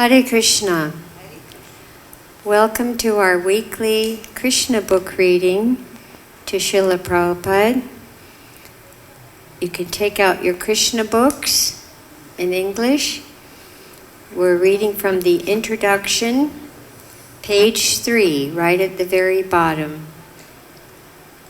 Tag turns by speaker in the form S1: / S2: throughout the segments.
S1: Hare Krishna. Welcome to our weekly Krishna book reading to Srila Prabhupada. You can take out your Krishna books in English. We're reading from the introduction, page 3, right at the very bottom.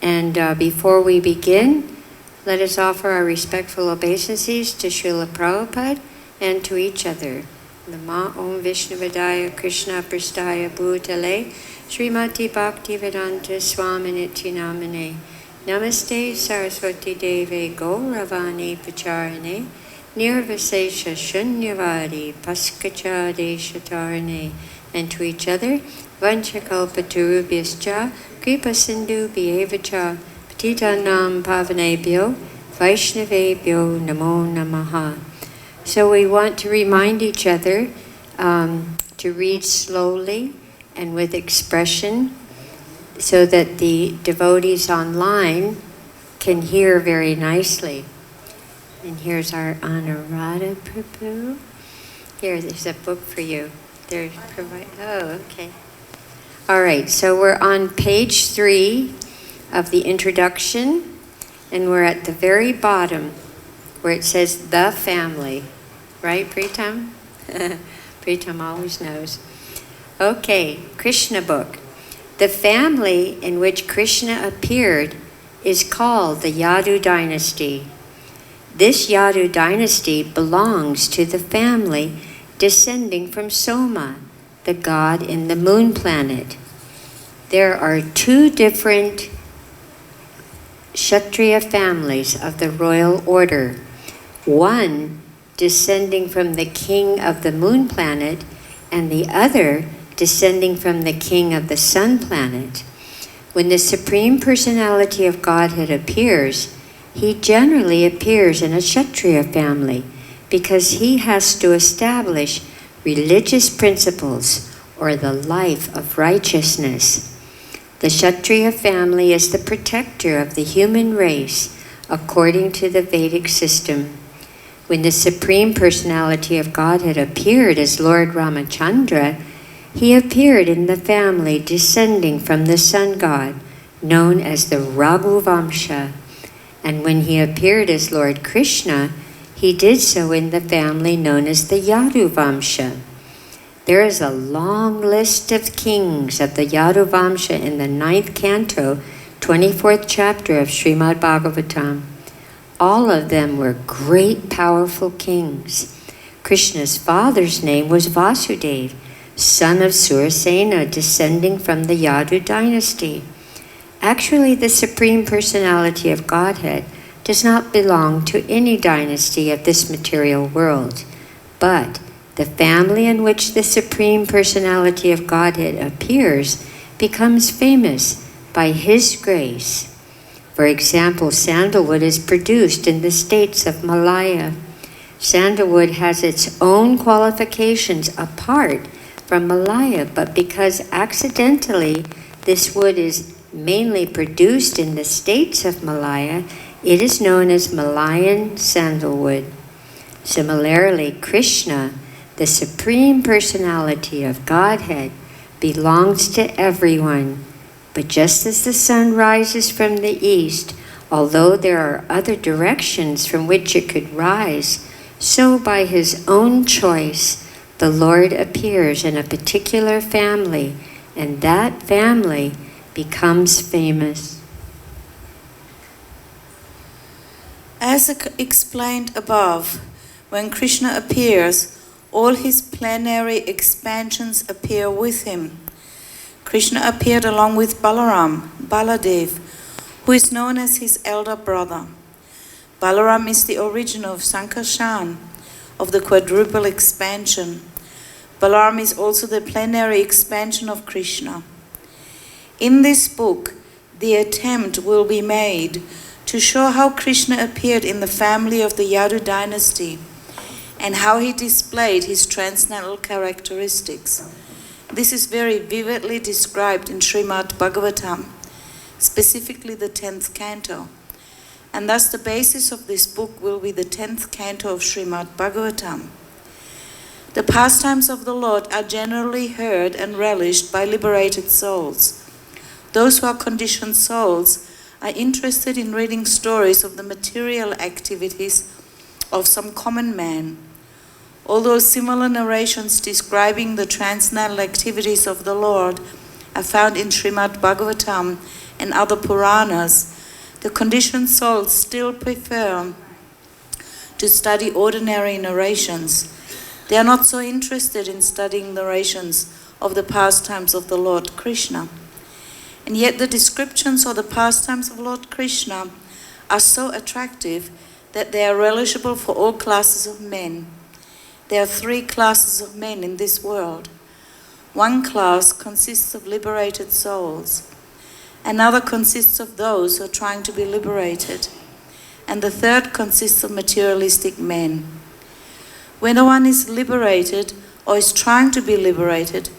S1: And before we begin, let us offer our respectful obeisances to Srila Prabhupada and to each other. Nama Om Vishnuvadaya Krishna Prastaya Bhutale Srimati Bhakti-Vedanta Swaminiti Namane Namaste Saraswati Deve Gauravani Pacharane Nirvasesha Shunyavadi Paskacha Deshatarane. And to each other, Vanchakalpatarubhyascha Kripa Sindhu Bhyevacha Patitanam Pavanebhyo Vaishnavebhyo Namo Namaha. So we want to remind each other to read slowly and with expression so that the devotees online can hear very nicely. And here's our Anuradha Prabhu. Here, there's a book for you. Okay. All right, so we're on page 3 of the introduction, and we're at the very bottom where it says the family. Right, Pritam? Pritam always knows. Okay, Krishna book. The family in which Krishna appeared is called the Yadu dynasty. This Yadu dynasty belongs to the family descending from Soma, the god in the moon planet. There are 2 different Kshatriya families of the royal order. One descending from the king of the moon planet, and the other descending from the king of the sun planet. When the Supreme Personality of Godhead appears, he generally appears in a Kshatriya family because he has to establish religious principles or the life of righteousness. The Kshatriya family is the protector of the human race according to the Vedic system. When the Supreme Personality of Godhead appeared as Lord Ramachandra, he appeared in the family descending from the sun god, known as the Raghuvamsha. And when he appeared as Lord Krishna, he did so in the family known as the Yaduvamsha. There is a long list of kings of the Yaduvamsha in the 9th canto, 24th chapter of Srimad Bhagavatam. All of them were great, powerful kings. Krishna's father's name was Vasudeva, son of Surasena, descending from the Yadu dynasty. Actually, the Supreme Personality of Godhead does not belong to any dynasty of this material world, but the family in which the Supreme Personality of Godhead appears becomes famous by his grace. For example, sandalwood is produced in the states of Malaya. Sandalwood has its own qualifications apart from Malaya, but because accidentally this wood is mainly produced in the states of Malaya, it is known as Malayan sandalwood. Similarly, Krishna, the Supreme Personality of Godhead, belongs to everyone. But just as the sun rises from the east, although there are other directions from which it could rise, so by his own choice, the Lord appears in a particular family, and that family becomes famous.
S2: As explained above, when Krishna appears, all his plenary expansions appear with him. Krishna appeared along with Balaram, Baladev, who is known as his elder brother. Balaram is the origin of Sankarshan, of the quadruple expansion. Balaram is also the plenary expansion of Krishna. In this book, the attempt will be made to show how Krishna appeared in the family of the Yadu dynasty and how he displayed his transcendental characteristics. This is very vividly described in Srimad Bhagavatam, specifically the 10th canto. And thus the basis of this book will be the 10th canto of Srimad Bhagavatam. The pastimes of the Lord are generally heard and relished by liberated souls. Those who are conditioned souls are interested in reading stories of the material activities of some common man. Although similar narrations describing the transcendental activities of the Lord are found in Srimad Bhagavatam and other Puranas, the conditioned souls still prefer to study ordinary narrations. They are not so interested in studying narrations of the pastimes of the Lord Krishna. And yet the descriptions of the pastimes of Lord Krishna are so attractive that they are relishable for all classes of men. There are three classes of men in this world. One class consists of liberated souls. Another consists of those who are trying to be liberated. And the third consists of materialistic men. When one is liberated, or is trying to be liberated,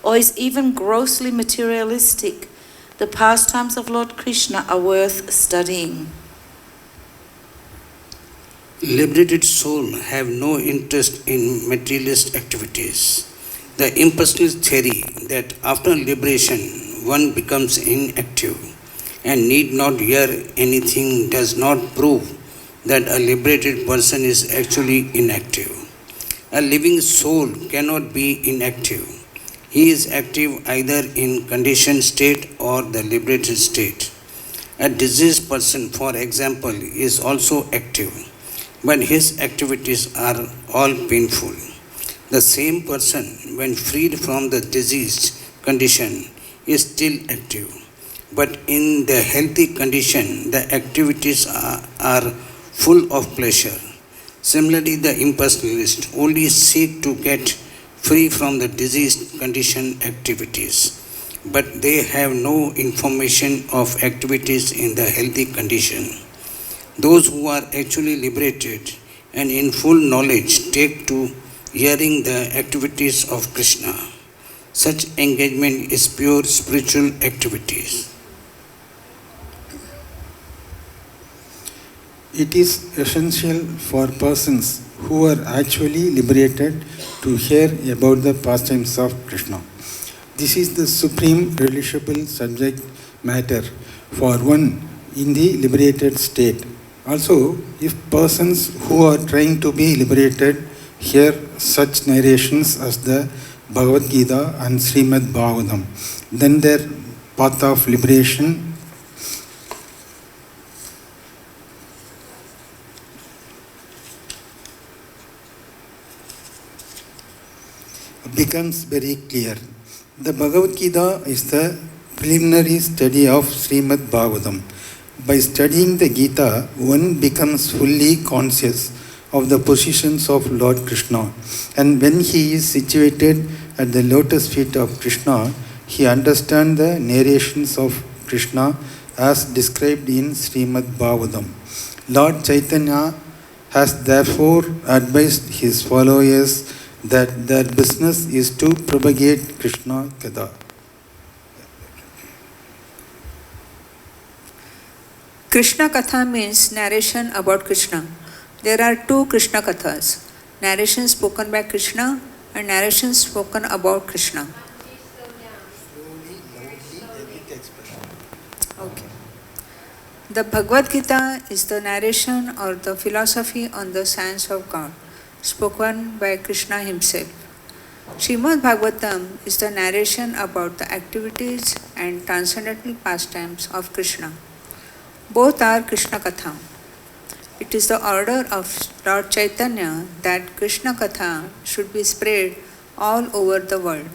S2: or is even grossly materialistic, the pastimes of Lord Krishna are worth studying.
S3: Liberated souls have no interest in materialist activities. The impersonalist theory that after liberation one becomes inactive and need not hear anything does not prove that a liberated person is actually inactive. A living soul cannot be inactive. He is active either in conditioned state or the liberated state. A diseased person, for example, is also active, but his activities are all painful. The same person, when freed from the diseased condition, is still active. But in the healthy condition, the activities are full of pleasure. Similarly, the impersonalists only seek to get free from the diseased condition activities, but they have no information of activities in the healthy condition. Those who are actually liberated and in full knowledge take to hearing the activities of Krishna. Such engagement is pure spiritual activities.
S4: It is essential for persons who are actually liberated to hear about the pastimes of Krishna. This is the supreme relishable subject matter for one in the liberated state. Also, if persons who are trying to be liberated hear such narrations as the Bhagavad-Gita and Srimad Bhagavatam, then their path of liberation becomes very clear. The Bhagavad-Gita is the preliminary study of Srimad Bhagavatam. By studying the Gita, one becomes fully conscious of the positions of Lord Krishna. And when he is situated at the lotus feet of Krishna, he understands the narrations of Krishna as described in Srimad Bhagavatam. Lord Chaitanya has therefore advised his followers that their business is to propagate Krishna Katha.
S5: Krishna Katha means narration about Krishna. There are two Krishna Kathas, narrations spoken by Krishna and narrations spoken about Krishna. Okay. The Bhagavad-Gita is the narration or the philosophy on the science of God, spoken by Krishna himself. Srimad Bhagavatam is the narration about the activities and transcendental pastimes of Krishna. Both are Krishna Katha. It is the order of Lord Chaitanya that Krishna Katha should be spread all over the world.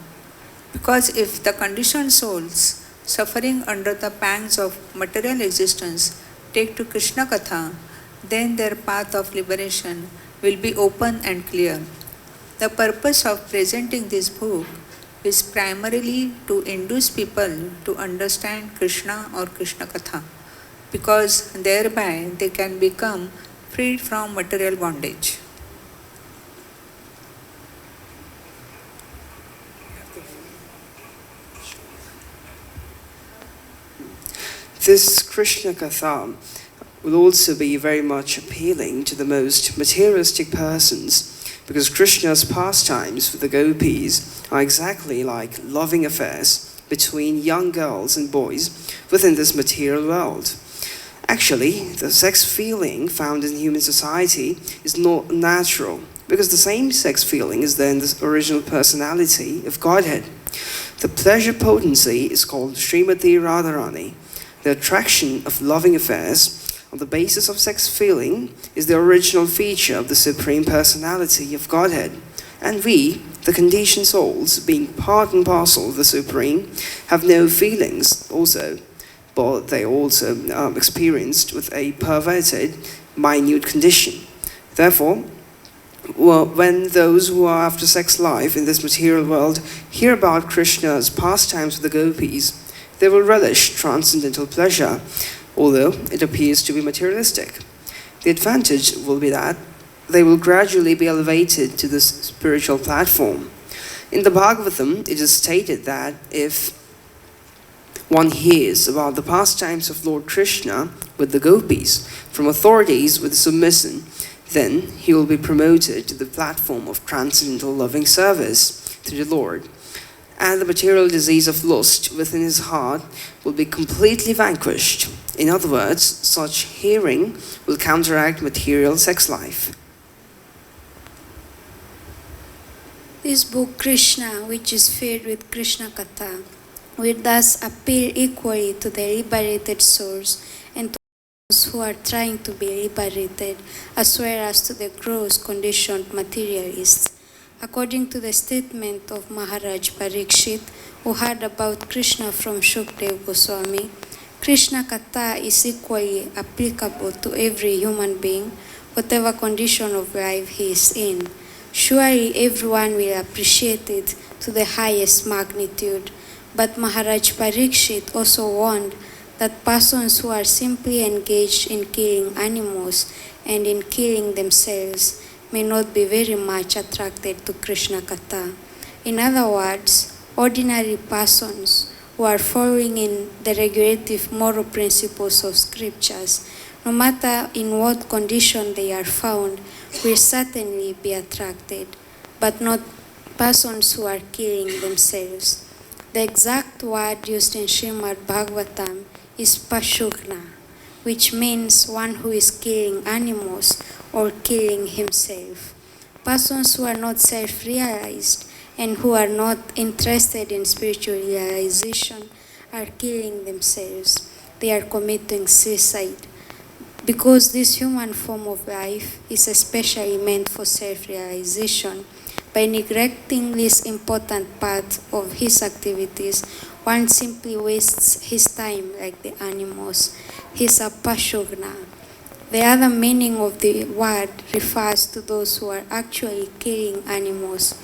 S5: Because if the conditioned souls suffering under the pangs of material existence take to Krishna Katha, then their path of liberation will be open and clear. The purpose of presenting this book is primarily to induce people to understand Krishna or Krishna Katha, because thereby they can become freed from material bondage.
S6: This Krishna Katha will also be very much appealing to the most materialistic persons because Krishna's pastimes with the gopis are exactly like loving affairs between young girls and boys within this material world. Actually, the sex feeling found in human society is not natural, because the same sex feeling is there in the original personality of Godhead. The pleasure potency is called Srimati Radharani. The attraction of loving affairs on the basis of sex feeling is the original feature of the Supreme Personality of Godhead. And we, the conditioned souls, being part and parcel of the Supreme, have no feelings also, but they also experienced with a perverted, minute condition. Therefore, when those who are after sex life in this material world hear about Krishna's pastimes with the gopis, they will relish transcendental pleasure, although it appears to be materialistic. The advantage will be that they will gradually be elevated to this spiritual platform. In the Bhagavatam, it is stated that if one hears about the pastimes of Lord Krishna with the gopis from authorities with submission, then he will be promoted to the platform of transcendental loving service to the Lord. And the material disease of lust within his heart will be completely vanquished. In other words, such hearing will counteract material sex life.
S7: This book Krishna, which is filled with Krishna Katha, will thus appeal equally to the liberated souls and to those who are trying to be liberated, as well as to the gross conditioned materialists. According to the statement of Maharaj Parikshit, who heard about Krishna from Shukdev Goswami, Krishna Katha is equally applicable to every human being, whatever condition of life he is in. Surely everyone will appreciate it to the highest magnitude. But Maharaj Parikshit also warned that persons who are simply engaged in killing animals and in killing themselves may not be very much attracted to Krishna Katha. In other words, ordinary persons who are following in the regulative moral principles of scriptures, no matter in what condition they are found, will certainly be attracted, but not persons who are killing themselves. The exact word used in Srimad Bhagavatam is pashugna, which means one who is killing animals or killing himself. Persons who are not self-realized and who are not interested in spiritual realization are killing themselves. They are committing suicide. Because this human form of life is especially meant for self-realization, by neglecting this important part of his activities, one simply wastes his time like the animals. He is a pashugna. The other meaning of the word refers to those who are actually killing animals.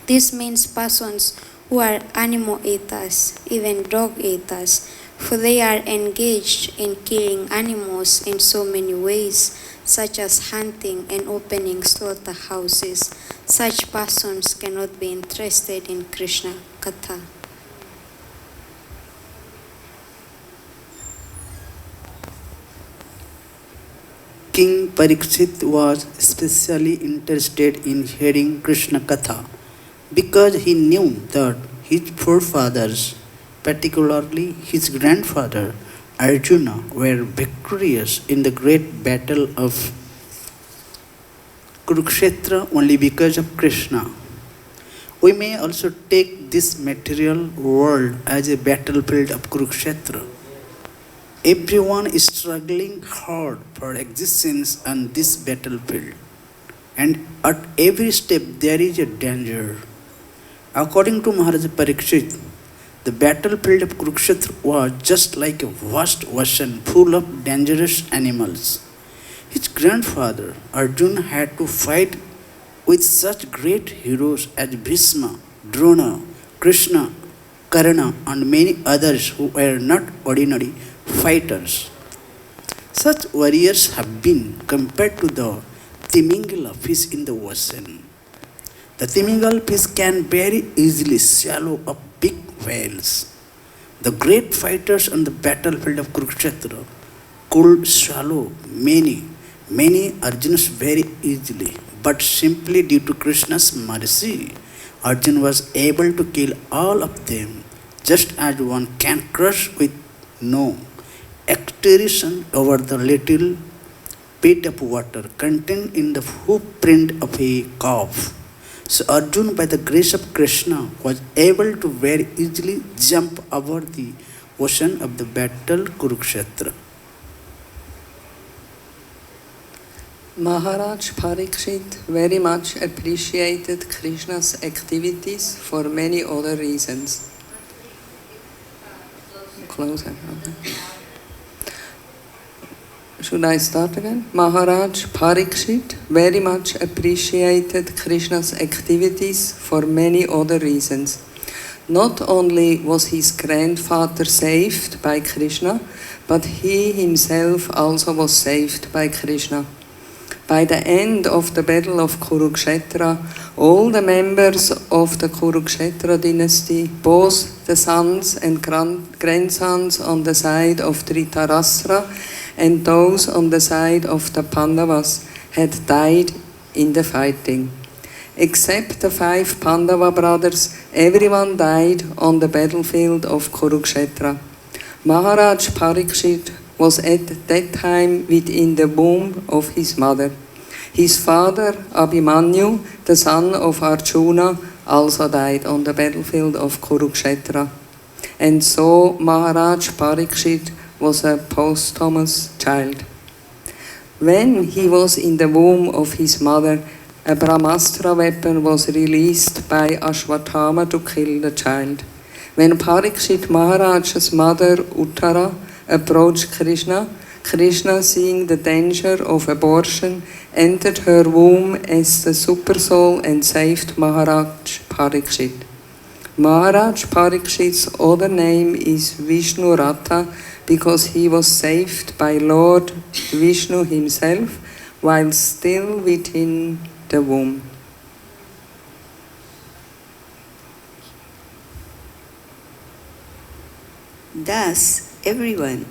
S7: This means persons who are animal eaters, even dog eaters, for they are engaged in killing animals in so many ways, such as hunting and opening slaughterhouses. Such persons cannot be interested in Krishna Katha.
S8: King Parikshit was especially interested in hearing Krishna Katha because he knew that his forefathers, particularly his grandfather Arjuna, were victorious in the great battle of Kurukshetra only because of Krishna. We may also take this material world as a battlefield of Kurukshetra. Everyone is struggling hard for existence on this battlefield, and at every step there is a danger. According to Maharaj Parikshit, the battlefield of Kurukshetra was just like a vast ocean full of dangerous animals. His grandfather Arjuna had to fight with such great heroes as Bhishma, Drona, Krishna, Karna, and many others who were not ordinary fighters. Such warriors have been compared to the Timingala fish in the ocean. The Timingala fish can very easily swallow up big whales. The great fighters on the battlefield of Kurukshetra could swallow many many Arjunas very easily, but simply due to Krishna's mercy, Arjuna was able to kill all of them, just as one can crush with no exertion over the little bit of water contained in the footprint of a calf. So Arjuna, by the grace of Krishna, was able to very easily jump over the ocean of the battle Kurukshetra.
S9: Maharaj Parikshit very much appreciated Krishna's activities for many other reasons. Closer. Okay. Should I start again? Maharaj Parikshit very much appreciated Krishna's activities for many other reasons. Not only was his grandfather saved by Krishna, but he himself also was saved by Krishna. By the end of the battle of Kurukshetra, all the members of the Kurukshetra dynasty, both the sons and grandsons on the side of Dhritarashtra and those on the side of the Pandavas, had died in the fighting. Except the 5 Pandava brothers, everyone died on the battlefield of Kurukshetra. Maharaj Parikshit was at that time within the womb of his mother. His father, Abhimanyu, the son of Arjuna, also died on the battlefield of Kurukshetra. And so Maharaj Parikshit was a posthumous child. When he was in the womb of his mother, a Brahmastra weapon was released by Ashwatthama to kill the child. When Parikshit Maharaj's mother Uttara approached Krishna, Krishna, seeing the danger of abortion, entered her womb as the supersoul and saved Maharaj Parikshit. Maharaj Parikshit's other name is Vishnu Ratha because he was saved by Lord Vishnu himself while still within the womb.
S10: Thus, everyone,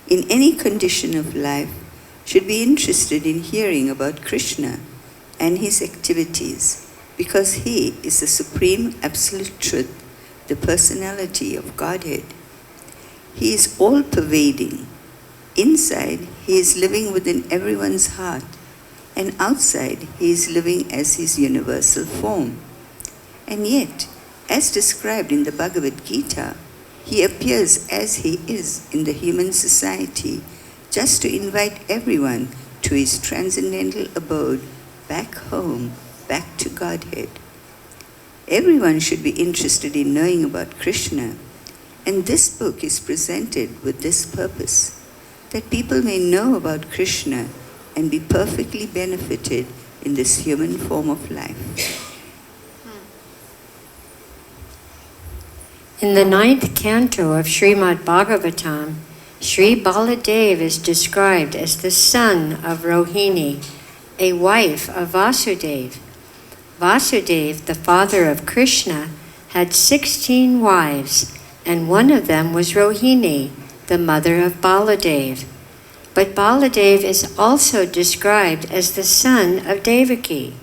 S10: in any condition of life, should be interested in hearing about Krishna and his activities, because he is the supreme absolute truth, the personality of Godhead. He is all-pervading. Inside, he is living within everyone's heart, and outside, he is living as his universal form. And yet, as described in the Bhagavad-Gita, he appears as he is in the human society, just to invite everyone to his transcendental abode, back home, back to Godhead. Everyone should be interested in knowing about Krishna, and this book is presented with this purpose, that people may know about Krishna and be perfectly benefited in this human form of life.
S1: In the 9th canto of Srimad Bhagavatam, Sri Baladev is described as the son of Rohini, a wife of Vasudeva. Vasudeva, the father of Krishna, had 16 wives, and one of them was Rohini, the mother of Baladev. But Baladev is also described as the son of Devaki.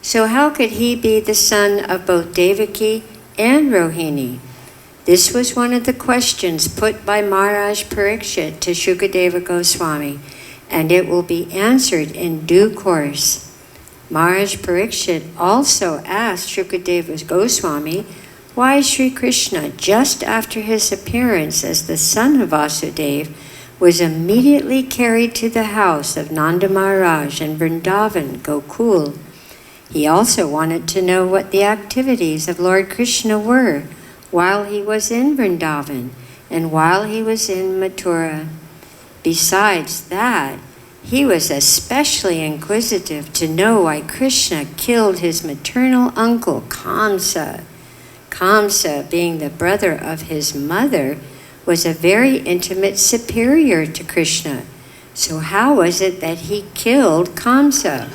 S1: So how could he be the son of both Devaki and Rohini? This was one of the questions put by Maharaj Parikshit to Shukadeva Goswami, and it will be answered in due course. Maharaj Parikshit also asked Shukadeva Goswami why Sri Krishna, just after his appearance as the son of Vasudeva, was immediately carried to the house of Nanda Maharaj in Vrindavan, Gokul. He also wanted to know what the activities of Lord Krishna were while he was in Vrindavan and while he was in Mathura. Besides that, he was especially inquisitive to know why Krishna killed his maternal uncle Kamsa. Kamsa, being the brother of his mother, was a very intimate superior to Krishna. So how was it that he killed Kamsa?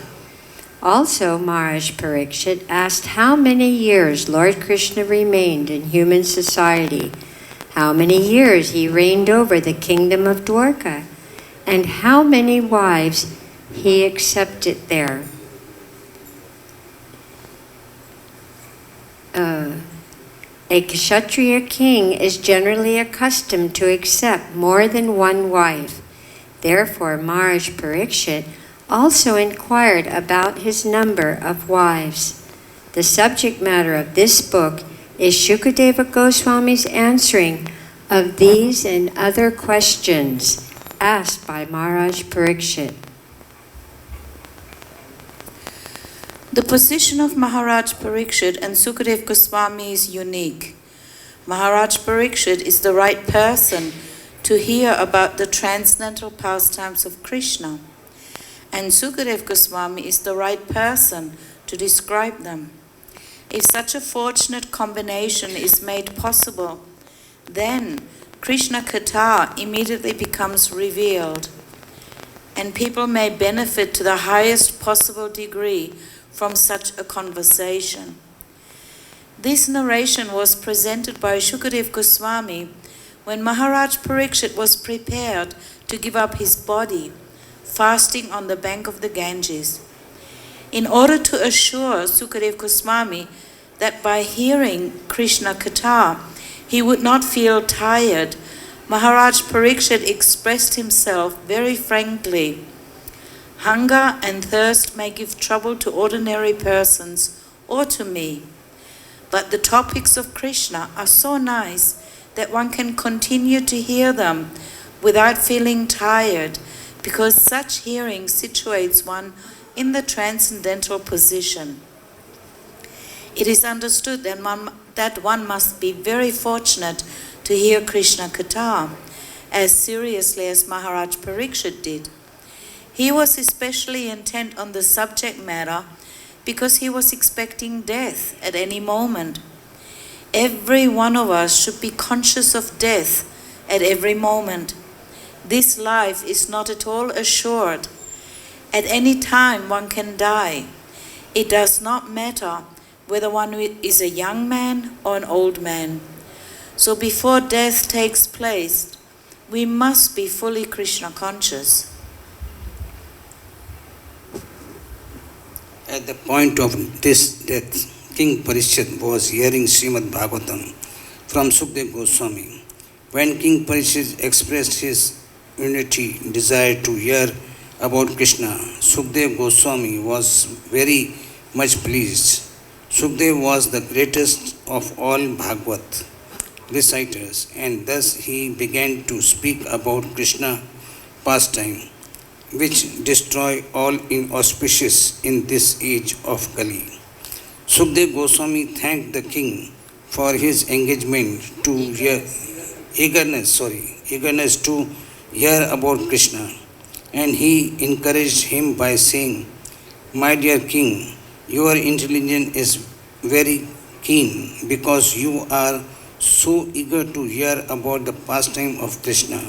S1: Also, Maharaj Parikshit asked how many years Lord Krishna remained in human society, how many years he reigned over the kingdom of Dwarka, and how many wives he accepted there. A Kshatriya king is generally accustomed to accept more than one wife. Therefore, Maharaj Parikshit also inquired about his number of wives. The subject matter of this book is Shukadeva Goswami's answering of these and other questions asked by Maharaj Parikshit.
S2: The position of Maharaj Parikshit and Sukadeva Goswami is unique. Maharaj Parikshit is the right person to hear about the transcendental pastimes of Krishna, and Sukadeva Goswami is the right person to describe them. If such a fortunate combination is made possible, then Krishna Katha immediately becomes revealed, and people may benefit to the highest possible degree from such a conversation. This narration was presented by Shukadeva Goswami when Maharaj Parikshit was prepared to give up his body, fasting on the bank of the Ganges. In order to assure Sukadeva Goswami that by hearing Krishna Katha, he would not feel tired, Maharaj Parikshit expressed himself very frankly. Hunger and thirst may give trouble to ordinary persons or to me, but the topics of Krishna are so nice that one can continue to hear them without feeling tired, because such hearing situates one in the transcendental position. It is understood that one must be very fortunate to hear Krishna Katha as seriously as Maharaj Parikshit did. He was especially intent on the subject matter because he was expecting death at any moment. Every one of us should be conscious of death at every moment. This life is not at all assured. At any time one can die. It does not matter whether one is a young man or an old man. So before death takes place, we must be fully Krishna conscious.
S3: At the point of this death, King Parikshit was hearing Srimad Bhagavatam from Sukadeva Goswami. When King Parikshit expressed his unity desire to hear about Krishna, Sukadeva Goswami was very much pleased. Sukadeva was the greatest of all Bhagavat reciters, and thus he began to speak about Krishna pastime, which destroy all inauspicious in this age of Kali. Sukadeva Goswami thanked the king for his eagerness to hear about Krishna, and he encouraged him by saying, "My dear king, your intelligence is very keen because you are so eager to hear about the pastime of Krishna."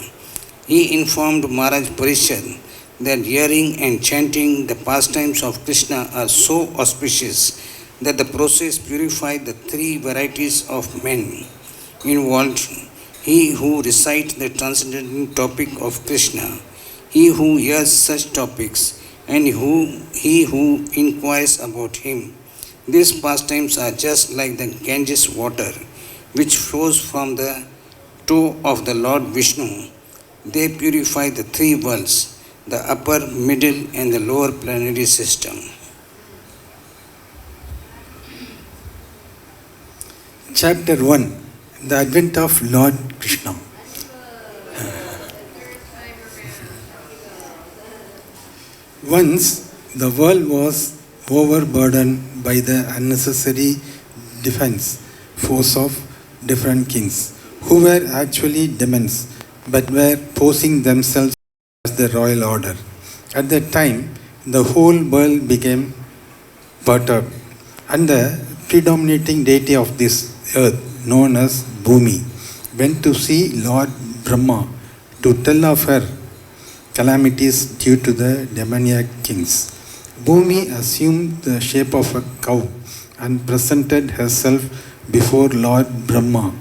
S3: He informed Maharaj Parikshit that hearing and chanting the pastimes of Krishna are so auspicious that the process purifies the three varieties of men involved: he who recites the transcendental topic of Krishna, he who hears such topics, and he who inquires about him. These pastimes are just like the Ganges water, which flows from the toe of the Lord Vishnu. They purify the three worlds, the upper, middle, and the lower planetary system.
S4: Chapter 1. The Advent of Lord Krishna. Once the world was overburdened by the unnecessary defense force of different kings, who were actually demons but were posing themselves as the royal order. At that time, the whole world became perturbed, and the predominating deity of this earth, known as Bhumi, went to see Lord Brahma to tell of her calamities due to the demoniac kings. Bhumi assumed the shape of a cow and presented herself before Lord Brahma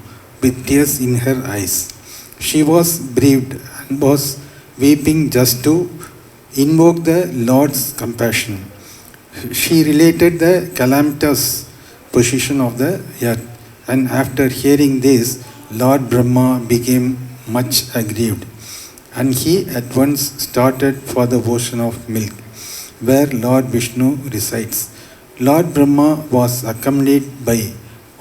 S4: with tears in her eyes. She was bereaved and was weeping just to invoked the Lord's compassion. She related the calamitous position of the earth, and after hearing this, Lord Brahma became much aggrieved, and he at once started for the ocean of milk, where Lord Vishnu resides. Lord Brahma was accompanied by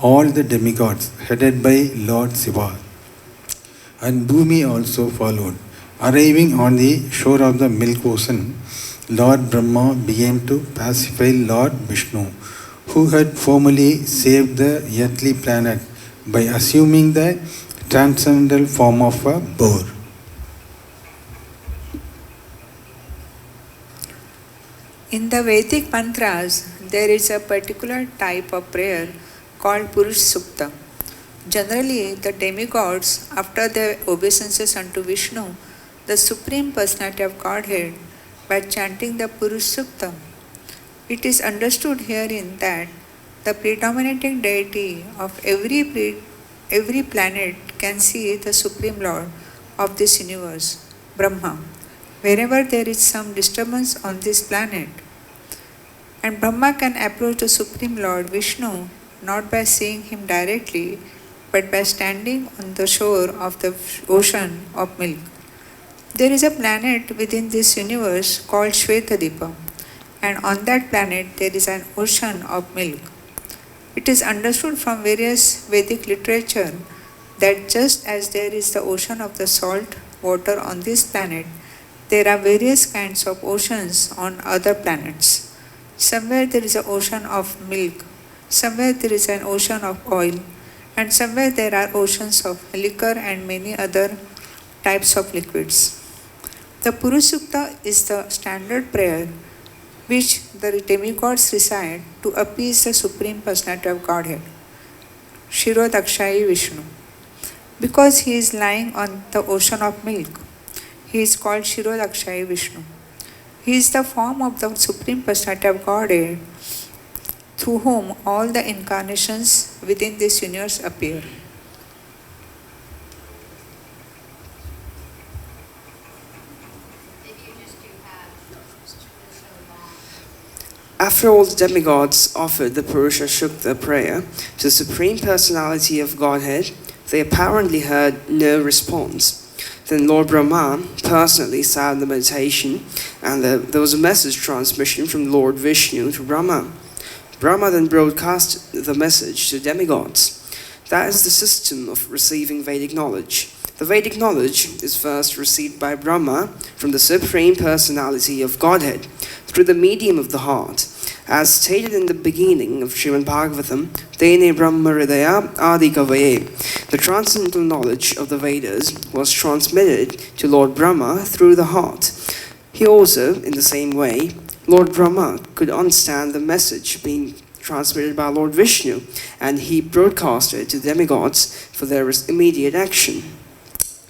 S4: all the demigods, headed by Lord Shiva, and Bhumi also followed. Arriving on the shore of the milk ocean, Lord Brahma began to pacify Lord Vishnu, who had formerly saved the earthly planet by assuming the transcendental form of a boar.
S5: In the Vedic mantras, there is a particular type of prayer called Purush Sukta. Generally, the demigods, after their obeisances unto Vishnu, the Supreme Personality of Godhead, by chanting the Purush Sukta, it is understood herein that the predominating deity of every planet can see the Supreme Lord of this universe, Brahma, wherever there is some disturbance on this planet. And Brahma can approach the Supreme Lord Vishnu not by seeing him directly, but by standing on the shore of the ocean of milk. There is a planet within this universe called Shvetadipa, and on that planet there is an ocean of milk. It is understood from various Vedic literature that just as there is the ocean of the salt water on this planet, there are various kinds of oceans on other planets. Somewhere there is an ocean of milk, somewhere there is an ocean of oil, and somewhere there are oceans of liquor and many other types of liquids. The Purush Sukta is the standard prayer which the demigods recite to appease the Supreme Personality of Godhead, Shirodakshayi Vishnu. Because he is lying on the ocean of milk, he is called Shirodakshayi Vishnu. He is the form of the Supreme Personality of Godhead through whom all the incarnations within this universe appear.
S6: After all the demigods offered the Purusha Shukta prayer to the Supreme Personality of Godhead, they apparently heard no response. Then Lord Brahma personally sat in the meditation, and there was a message transmission from Lord Vishnu to Brahma. Brahma then broadcast the message to demigods. That is the system of receiving Vedic knowledge. The Vedic knowledge is first received by Brahma from the Supreme Personality of Godhead through the medium of the heart. As stated in the beginning of Srimad Bhagavatam, Tene Brahma Hridaya Adi Kavaye, the transcendental knowledge of the Vedas was transmitted to Lord Brahma through the heart. He also, in the same way, Lord Brahma could understand the message being transmitted by Lord Vishnu, and he broadcasted it to demigods for their immediate action.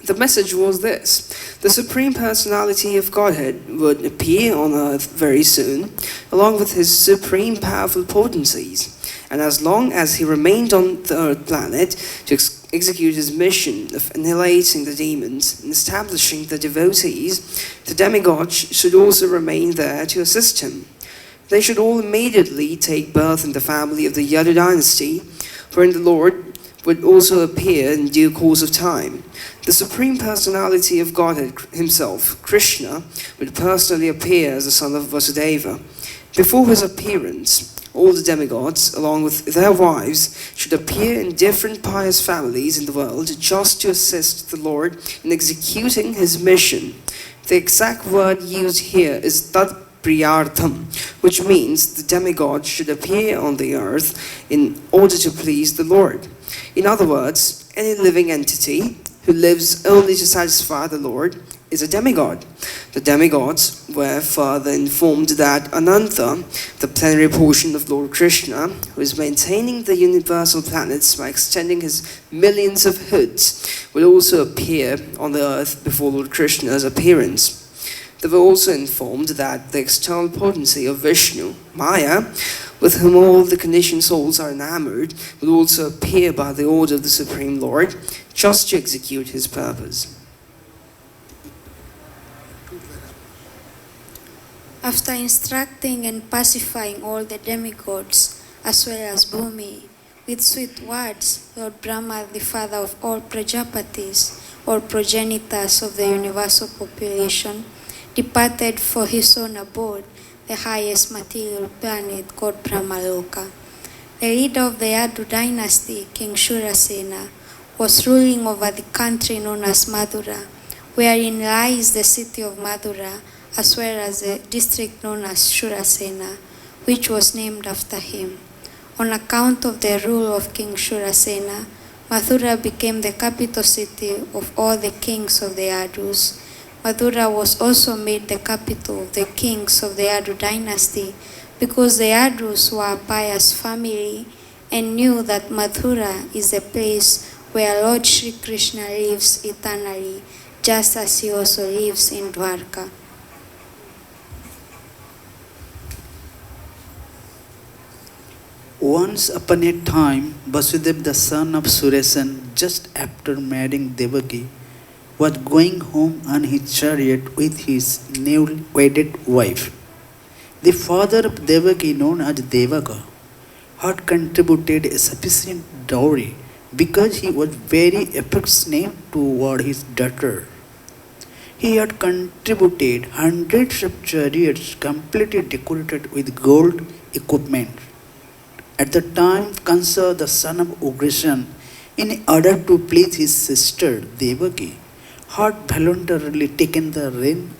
S6: The message was this: the Supreme Personality of Godhead would appear on earth very soon, along with his supreme powerful potencies, and as long as he remained on the earth planet to execute his mission of annihilating the demons and establishing the devotees, the demigods should also remain there to assist him. They should all immediately take birth in the family of the Yadu dynasty, wherein the Lord would also appear in due course of time. The Supreme Personality of Godhead himself, Krishna, would personally appear as the son of Vasudeva. Before his appearance, all the demigods, along with their wives, should appear in different pious families in the world just to assist the Lord in executing his mission. The exact word used here is tat priyartham, which means the demigods should appear on the earth in order to please the Lord. In other words, any living entity who lives only to satisfy the Lord is a demigod. The demigods were further informed that Ananta, the plenary portion of Lord Krishna, who is maintaining the universal planets by extending his millions of hoods, would also appear on the earth before Lord Krishna's appearance. They were also informed that the external potency of Vishnu, Maya, with whom all the conditioned souls are enamored, will also appear by the order of the Supreme Lord, just to execute his purpose.
S7: After instructing and pacifying all the demigods, as well as Bhumi, with sweet words, Lord Brahma, the father of all Prajapatis, or progenitors of the universal population, departed for his own abode, the highest material planet called Brahmaloka. The leader of the Yadu dynasty, King Shurasena, was ruling over the country known as Madura, wherein lies the city of Madura, as well as the district known as Shurasena, which was named after him. On account of the rule of King Shurasena, Mathura became the capital city of all the kings of the Yadus. Mathura was also made the capital of the kings of the Yadu dynasty, because the Yadus were a pious family and knew that Mathura is the place where Lord Sri Krishna lives eternally, just as he also lives in Dwarka.
S8: Once upon a time, Vasudeva, the son of Suresan, just after marrying Devaki, was going home on his chariot with his newly wedded wife. The father of Devaki, known as Devaka, had contributed a sufficient dowry because he was very affectionate toward his daughter. He had contributed hundreds of chariots completely decorated with gold equipment. At the time, Kansa, the son of Ugrasen, in order to please his sister Devaki, had voluntarily taken the rein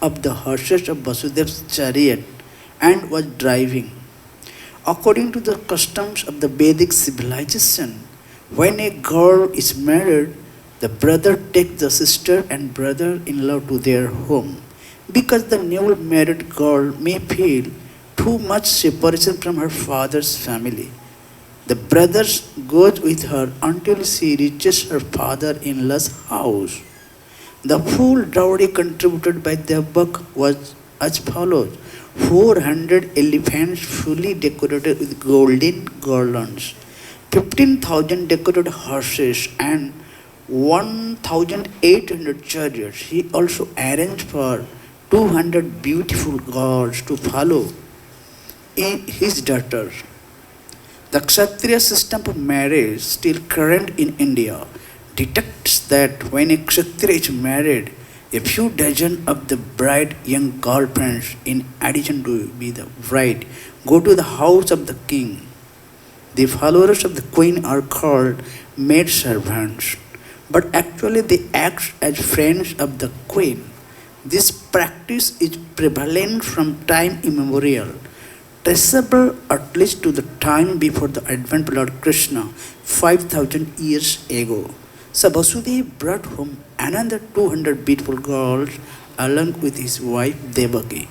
S8: of the horses of Vasudeva's chariot and was driving. According to the customs of the Vedic civilization, when a girl is married, the brother takes the sister and brother-in-law to their home, because the newly married girl may feel too much separation from her father's family. The brother goes with her until she reaches her father-in-law's house. The full dowry contributed by Devak was as follows: 400 elephants fully decorated with golden garlands, 15,000 decorated horses, and 1,800 chariots. He also arranged for 200 beautiful girls to follow his daughter. The Kshatriya system of marriage, still current in India, dictates that when a Kshatriya is married, a few dozen of the bride young girlfriends, in addition to be the bride, go to the house of the king. The followers of the queen are called maid servants, but actually they act as friends of the queen. This practice is prevalent from time immemorial, traceable at least to the time before the advent of Lord Krishna, 5,000 years ago. So Vasudeva brought home another 200 beautiful girls along with his wife Devaki.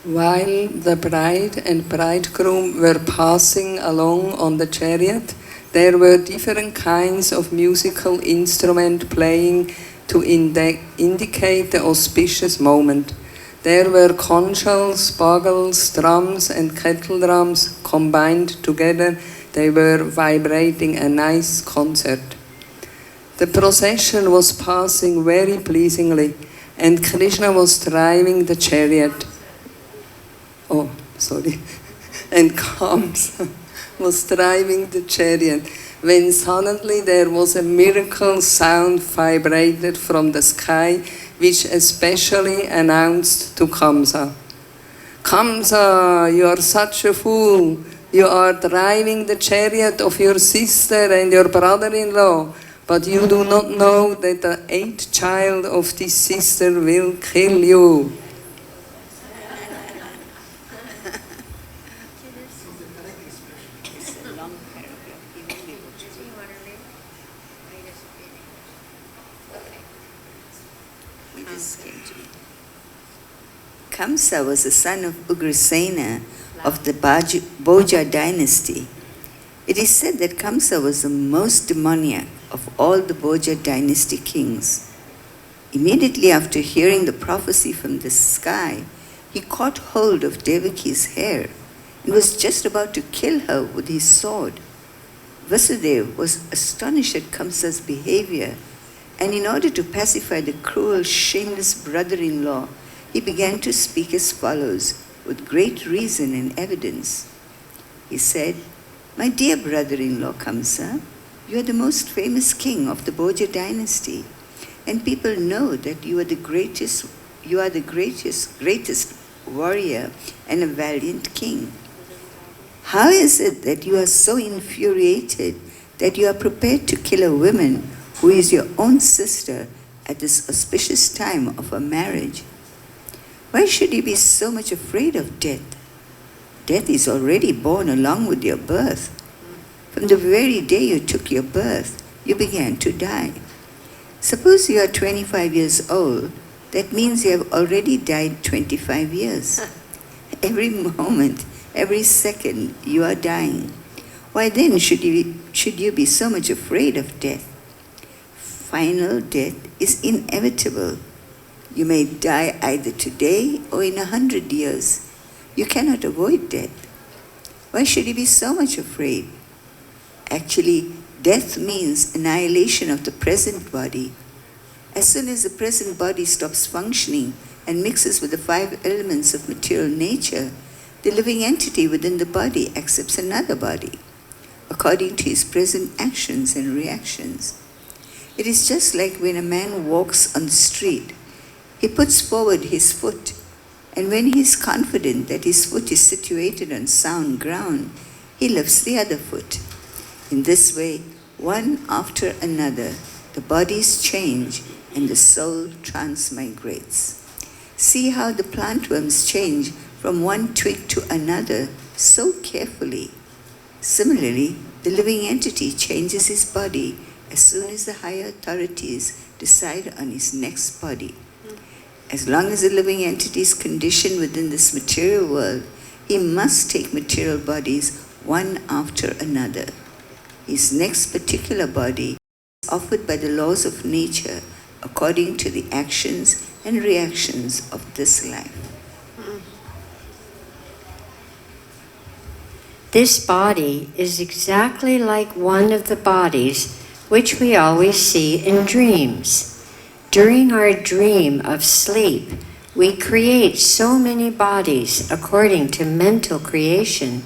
S9: While the bride and bridegroom were passing along on the chariot, there were different kinds of musical instruments playing to indicate the auspicious moment. There were conch shells, bugles, drums, and kettle drums combined together. They were vibrating a nice concert. The procession was passing very pleasingly, and Krishna was driving the chariot. And Kamsa was driving the chariot, when suddenly there was a miracle sound vibrated from the sky, which especially announced to Kamsa, "Kamsa, you are such a fool. You are driving the chariot of your sister and your brother-in-law, but you do not know that the 8th child of this sister will kill you."
S10: Kamsa was the son of Ugrasena of the Bhoja dynasty. It is said that Kamsa was the most demoniac of all the Bhoja dynasty kings. Immediately after hearing the prophecy from the sky, he caught hold of Devaki's hair and was just about to kill her with his sword. Vasudeva was astonished at Kamsa's behavior And in order to pacify the cruel, shameless brother-in-law, he began to speak as follows, with great reason and evidence. He said, "My dear brother-in-law Kamsa, you are the most famous king of the Bhoja dynasty, and people know that you are the greatest warrior and a valiant king. How is it that you are so infuriated that you are prepared to kill a woman who is your own sister at this auspicious time of her marriage? Why should you be so much afraid of death? Death is already born along with your birth. From the very day you took your birth, you began to die. Suppose you are 25 years old, that means you have already died 25 years. Every moment, every second, you are dying. Why then should you be so much afraid of death? Final death is inevitable. You may die either today or in 100 years. You cannot avoid death. Why should you be so much afraid? Actually, death means annihilation of the present body. As soon as the present body stops functioning and mixes with the 5 elements of material nature, the living entity within the body accepts another body, according to his present actions and reactions. It is just like when a man walks on the street. He puts forward his foot, and when he is confident that his foot is situated on sound ground, he lifts the other foot. In this way, one after another, the bodies change and the soul transmigrates. See how the plantworms change from one twig to another so carefully. Similarly, the living entity changes his body as soon as the higher authorities decide on his next body. As long as the living entity is conditioned within this material world, he must take material bodies one after another. His next particular body is offered by the laws of nature according to the actions and reactions of this life.
S1: This body is exactly like one of the bodies which we always see in dreams. During our dream of sleep, we create so many bodies according to mental creation.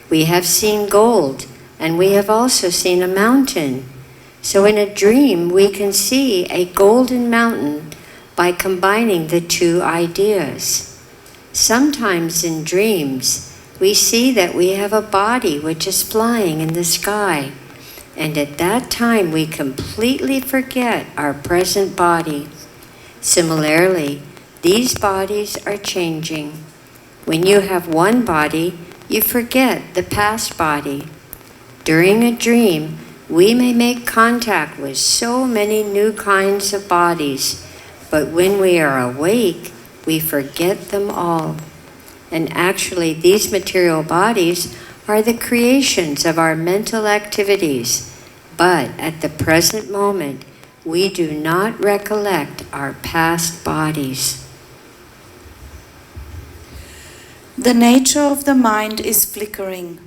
S1: We have seen gold, and we have also seen a mountain. So in a dream, we can see a golden mountain by combining the two ideas. Sometimes in dreams, we see that we have a body which is flying in the sky. And at that time, we completely forget our present body. Similarly, these bodies are changing. When you have one body, you forget the past body. During a dream, we may make contact with so many new kinds of bodies, but when we are awake, we forget them all. And actually, these material bodies are the creations of our mental activities, but at the present moment, we do not recollect our past bodies.
S2: The nature of the mind is flickering.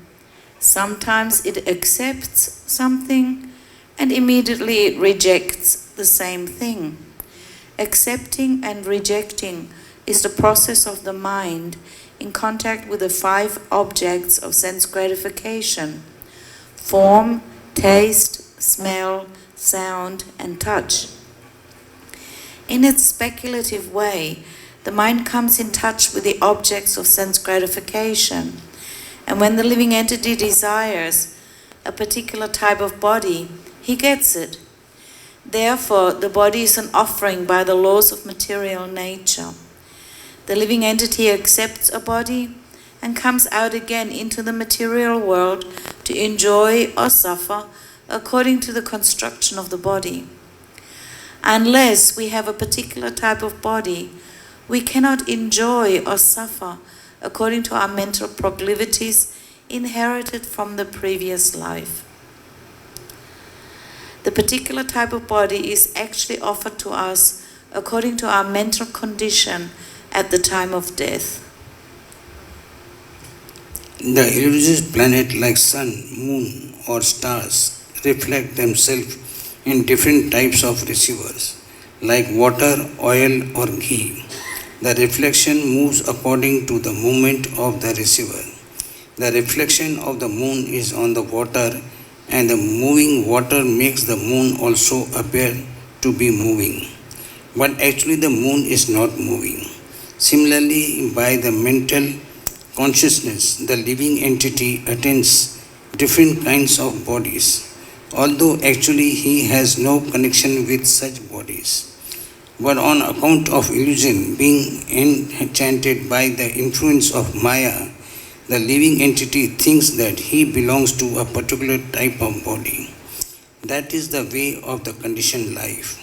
S2: Sometimes it accepts something and immediately it rejects the same thing. Accepting and rejecting is the process of the mind in contact with the 5 objects of sense gratification: form, taste, smell, sound, and touch. In its speculative way, the mind comes in touch with the objects of sense gratification, and when the living entity desires a particular type of body, he gets it. Therefore, the body is an offering by the laws of material nature. The living entity accepts a body and comes out again into the material world to enjoy or suffer according to the construction of the body. Unless we have a particular type of body, we cannot enjoy or suffer according to our mental proclivities inherited from the previous life. The particular type of body is actually offered to us according to our mental condition at the time of death.
S3: The illustrious planets like sun, moon, or stars reflect themselves in different types of receivers, like water, oil, or ghee. The reflection moves according to the movement of the receiver. The reflection of the moon is on the water, and the moving water makes the moon also appear to be moving. But actually, the moon is not moving. Similarly, by the mental consciousness, the living entity attains different kinds of bodies, although actually he has no connection with such bodies. But on account of illusion, being enchanted by the influence of Maya, the living entity thinks that he belongs to a particular type of body. That is the way of the conditioned life.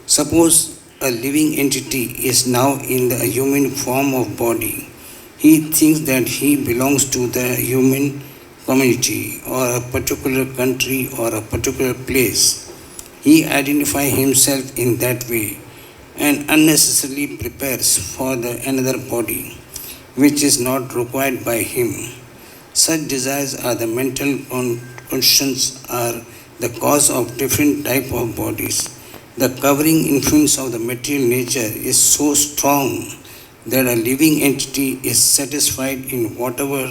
S3: Suppose a living entity is now in the human form of body. He thinks that he belongs to the human community or a particular country or a particular place. He identifies himself in that way and unnecessarily prepares for another body, which is not required by him. Such desires are the mental conscience are the cause of different type of bodies. The covering influence of the material nature is so strong that a living entity is satisfied in whatever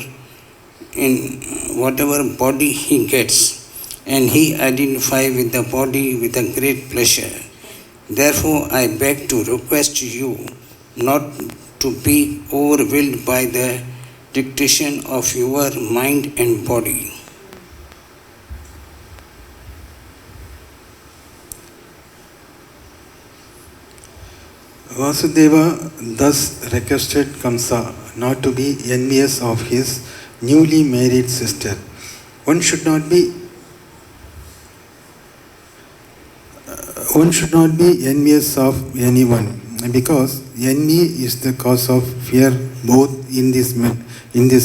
S3: body he gets, and he identifies with the body with a great pleasure. Therefore, I beg to request you not to be overwhelmed by the dictation of your mind and body.
S4: Vasudeva thus requested Kamsa not to be envious of his newly married sister. One should not be envious of anyone, because envy is the cause of fear both in this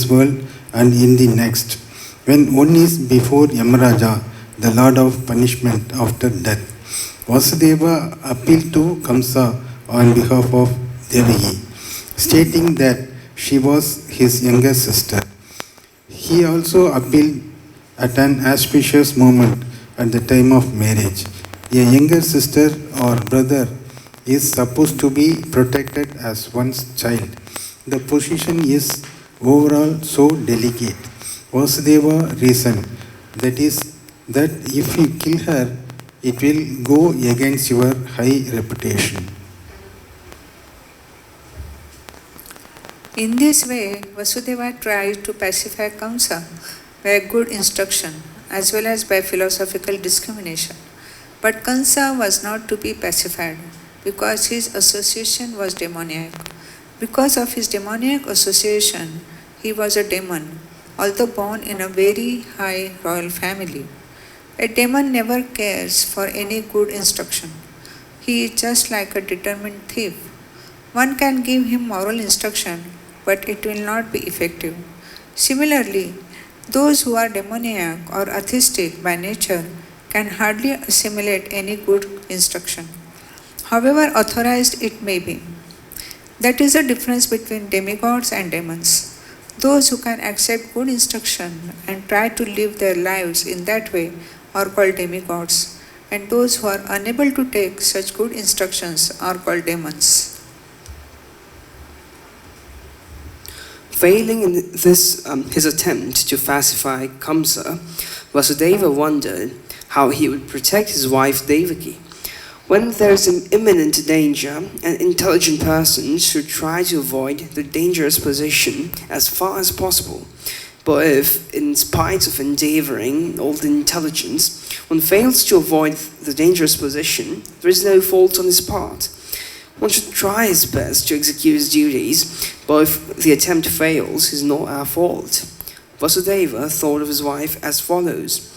S4: world and in the next. When one is before Yamaraja, the Lord of punishment after death, Vasudeva appealed to Kamsa on behalf of Devaki, stating that she was his younger sister. He also appealed at an auspicious moment at the time of marriage. A younger sister or brother is supposed to be protected as one's child. The position is overall so delicate. Vasudeva reasoned that if you kill her, it will go against your high reputation.
S5: In this way, Vasudeva tried to pacify Kamsa by good instruction as well as by philosophical discrimination. But Kamsa was not to be pacified because his association was demoniac. Because of his demoniac association, he was a demon, although born in a very high royal family. A demon never cares for any good instruction. He is just like a determined thief. One can give him moral instruction, but it will not be effective. Similarly, those who are demoniac or atheistic by nature can hardly assimilate any good instruction, however authorized it may be. That is the difference between demigods and demons. Those who can accept good instruction and try to live their lives in that way are called demigods, and those who are unable to take such good instructions are called demons.
S6: Failing in his attempt to pacify Kamsa, Vasudeva wondered how he would protect his wife Devaki. When there is an imminent danger, an intelligent person should try to avoid the dangerous position as far as possible. But if, in spite of endeavoring all the intelligence, one fails to avoid the dangerous position, there is no fault on his part. One should try his best to execute his duties, but if the attempt fails, it is not our fault. Vasudeva thought of his wife as follows: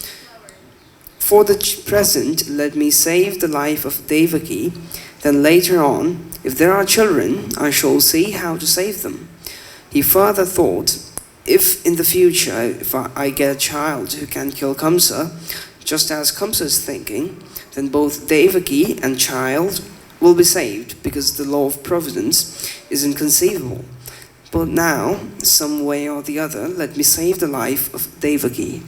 S6: "For the present, let me save the life of Devaki, then later on, if there are children, I shall see how to save them." He further thought, if in the future, if I get a child who can kill Kamsa, just as Kamsa is thinking, then both Devaki and child will be saved, because the law of providence is inconceivable. But now, some way or the other, let me save the life of Devaki.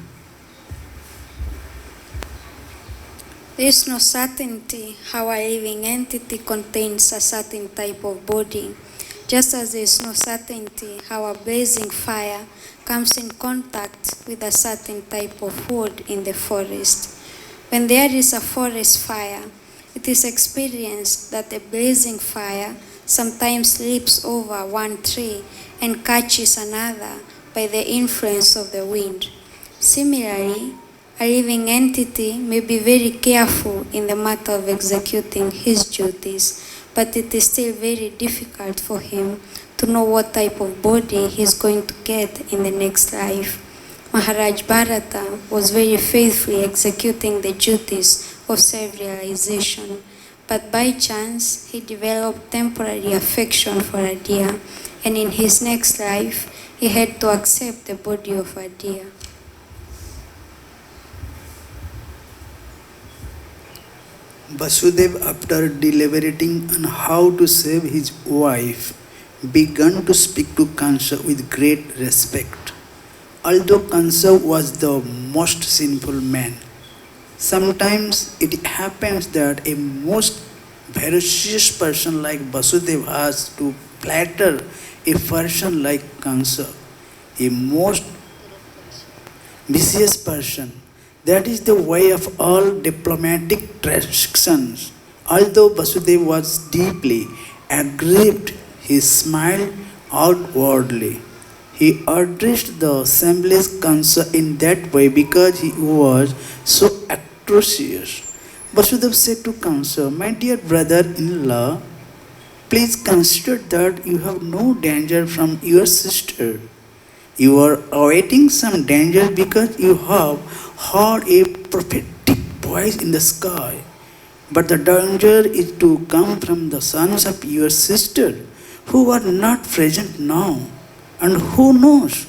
S7: There is no certainty how a living entity contains a certain type of body, just as there is no certainty how a blazing fire comes in contact with a certain type of wood in the forest. When there is a forest fire, it is experienced that the blazing fire sometimes leaps over one tree and catches another by the influence of the wind. Similarly, a living entity may be very careful in the matter of executing his duties, but it is still very difficult for him to know what type of body he is going to get in the next life. Maharaj Bharata was very faithfully executing the duties of self-realization, but by chance he developed temporary affection for a deer, and in his next life he had to accept the body of a deer.
S8: Vasudev, after deliberating on how to save his wife, began to speak to Kansa with great respect. Although Kansa was the most sinful man, sometimes it happens that a most ferocious person like Vasudev has to flatter a person like Kansa, a most vicious person. That is the way of all diplomatic transactions. Although Vasudev was deeply aggrieved, he smiled outwardly. He addressed the assemblage Kansa in that way because he was so atrocious. Vasudev said to Kansa, "My dear brother-in-law, please consider that you have no danger from your sister. You are awaiting some danger because you have heard a prophetic voice in the sky. But the danger is to come from the sons of your sister who are not present now. And who knows?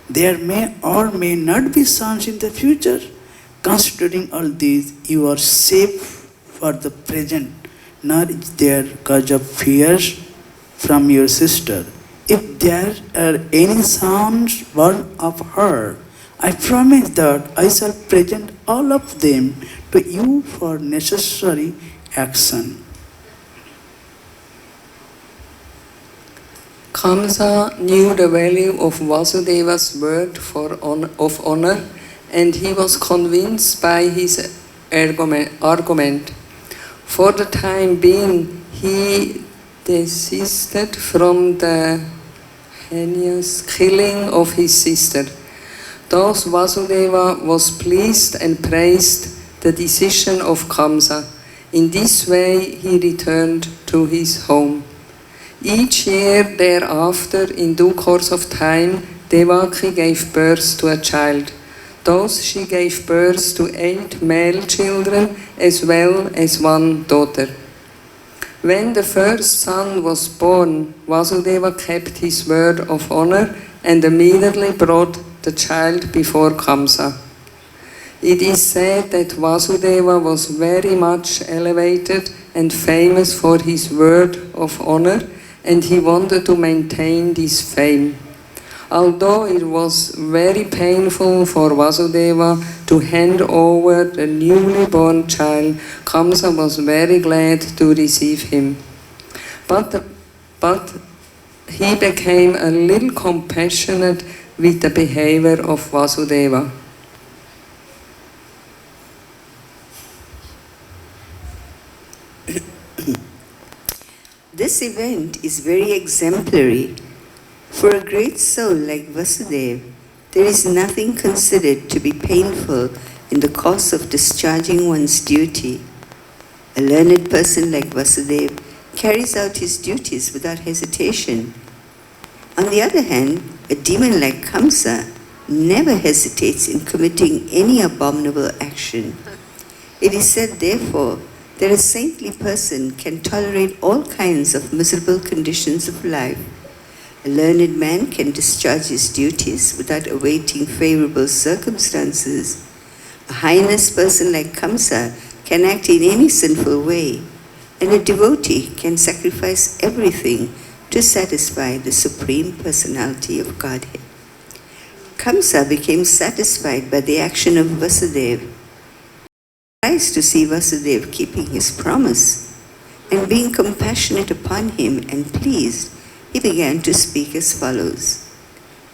S8: There may or may not be sons in the future. Considering all this, you are safe for the present, nor is there cause of fears from your sister. If there are any sons born of her, I promise that I shall present all of them to you for necessary action."
S9: Kamsa knew the value of Vasudeva's word of honor, and he was convinced by his argument. For the time being, he desisted from the heinous killing of his sister. Thus Vasudeva was pleased and praised the decision of Kamsa. In this way he returned to his home. Each year thereafter, in due course of time, Devaki gave birth to a child. Thus she gave birth to 8 male children as well as 1 daughter. When the first son was born, Vasudeva kept his word of honor and immediately brought the child before Kamsa. It is said that Vasudeva was very much elevated and famous for his word of honor, and he wanted to maintain this fame. Although it was very painful for Vasudeva to hand over the newly born child, Kamsa was very glad to receive him. But he became a little compassionate with the behavior of Vasudeva.
S10: This event is very exemplary. For a great soul like Vasudeva, there is nothing considered to be painful in the course of discharging one's duty. A learned person like Vasudeva carries out his duties without hesitation. On the other hand, a demon like Kamsa never hesitates in committing any abominable action. It is said, therefore, that a saintly person can tolerate all kinds of miserable conditions of life. A learned man can discharge his duties without awaiting favorable circumstances. A highness person like Kamsa can act in any sinful way, and a devotee can sacrifice everything to satisfy the Supreme Personality of Godhead. Kamsa became satisfied by the action of Vasudeva. to see Vasudeva keeping his promise, and being compassionate upon him and pleased, he began to speak as follows.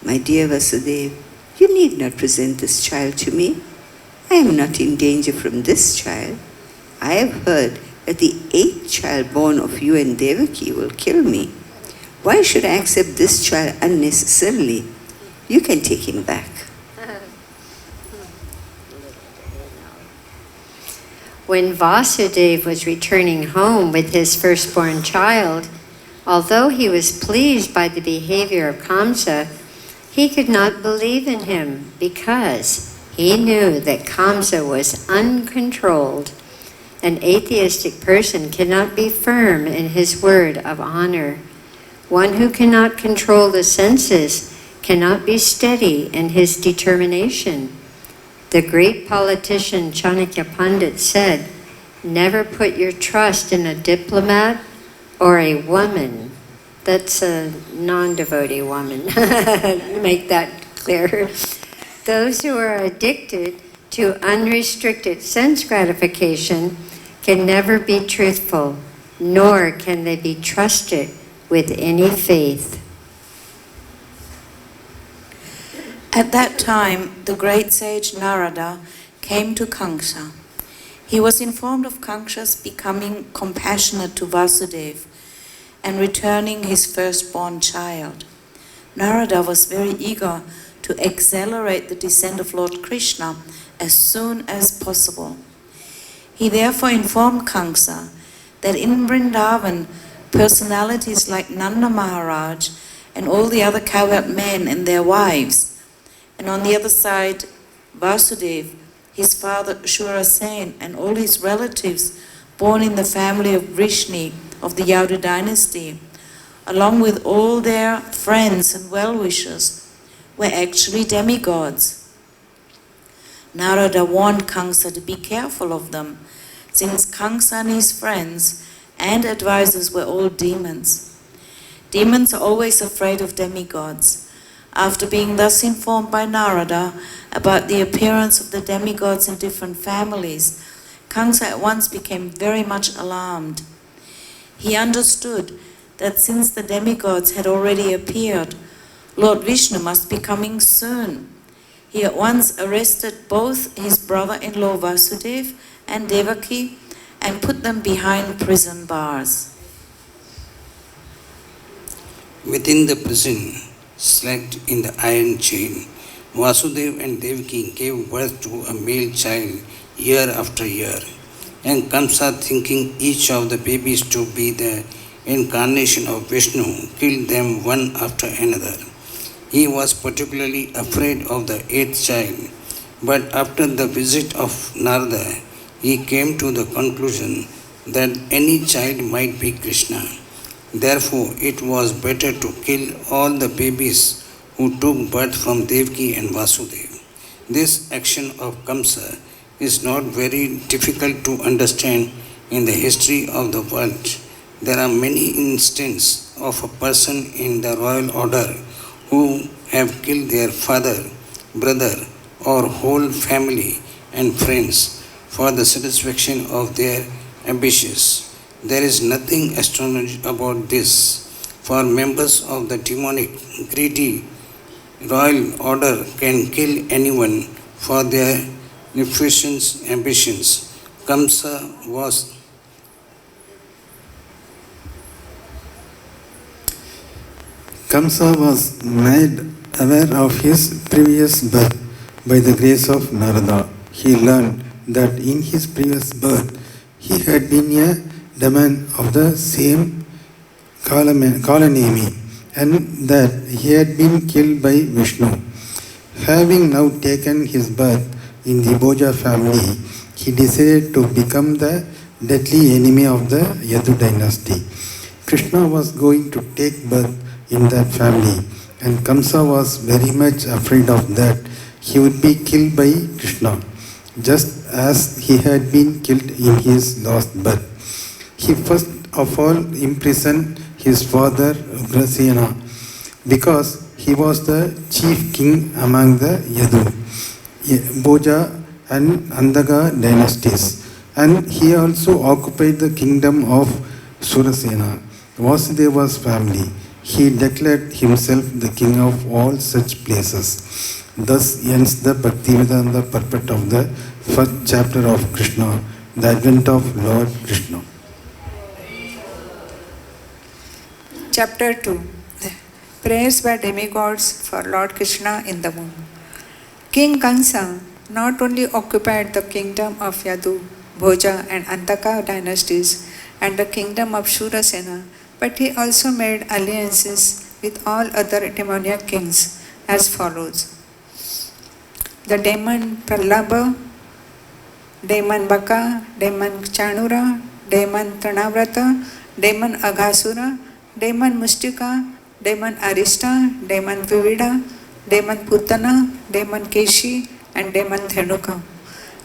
S10: My dear Vasudeva, you need not present this child to me. I am not in danger from this child. I have heard that the 8th child born of you and Devaki will kill me. Why should I accept this child unnecessarily? You can take him back.
S1: When Vasudeva was returning home with his firstborn child, although he was pleased by the behavior of Kamsa, he could not believe in him because he knew that Kamsa was uncontrolled. An atheistic person cannot be firm in his word of honor. One who cannot control the senses cannot be steady in his determination. The great politician Chanakya Pandit said, never put your trust in a diplomat or a woman. That's a non-devotee woman. Make that clear. Those who are addicted to unrestricted sense gratification can never be truthful, nor can they be trusted with any faith.
S2: At that time, the great sage Narada came to Kamsa. He was informed of Kamsa's becoming compassionate to Vasudeva and returning his firstborn child. Narada was very eager to accelerate the descent of Lord Krishna as soon as possible. He therefore informed Kamsa that in Vrindavan, personalities like Nanda Maharaj and all the other cowherd men and their wives, and on the other side, Vasudeva, his father Shurasen, and all his relatives born in the family of Vrishni of the Yadu dynasty, along with all their friends and well-wishers, were actually demigods. Narada warned Kamsa to be careful of them, since Kamsa and his friends and advisors were all demons. Demons are always afraid of demigods. After being thus informed by Narada about the appearance of the demigods in different families, Kamsa at once became very much alarmed. He understood that since the demigods had already appeared, Lord Vishnu must be coming soon. He at once arrested both his brother-in-law Vasudeva and Devaki and put them behind prison bars.
S3: Within the prison, slacked in the iron chain, Vasudeva and Devaki gave birth to a male child year after year, and Kamsa, thinking each of the babies to be the incarnation of Vishnu, killed them one after another. He was particularly afraid of the 8th child, but after the visit of Narada, he came to the conclusion that any child might be Krishna. Therefore, it was better to kill all the babies who took birth from Devaki and Vasudeva. This action of Kamsa is not very difficult to understand in the history of the world. There are many instances of a person in the royal order who have killed their father, brother, or whole family and friends for the satisfaction of their ambitions. There is nothing astonishing about this, for members of the demonic, greedy royal order can kill anyone for their nefarious ambitions. Kamsa was
S4: made aware of his previous birth by the grace of Narada. He learned that in his previous birth he had been a demon of the same colony and that he had been killed by Vishnu. Having now taken his birth in the Bhoja family, he decided to become the deadly enemy of the Yadu dynasty. Krishna was going to take birth in that family, and Kamsa was very much afraid of that he would be killed by Krishna, just as he had been killed in his last birth. He first of all imprisoned his father Ugrasena because he was the chief king among the Yadu, Bhoja and Andaga dynasties. and he also occupied the kingdom of Surasena, Vasudeva's family. He declared himself the king of all such places. Thus ends the Bhakti-Vedanta purport of the first chapter of Krishna, the advent of Lord Krishna.
S5: Chapter 2. Prayers by demigods for Lord Krishna in the womb. King Kansa not only occupied the kingdom of Yadu, Bhoja and Antaka dynasties and the kingdom of Shurasena, but he also made alliances with all other demoniac kings as follows. The demon Pralabha, demon Baka, demon Chanura, demon Tranavrata, demon Aghasura, demon Mustika, demon Arista, demon Vivida, demon Putana, demon Keshi, and demon Dhenuka.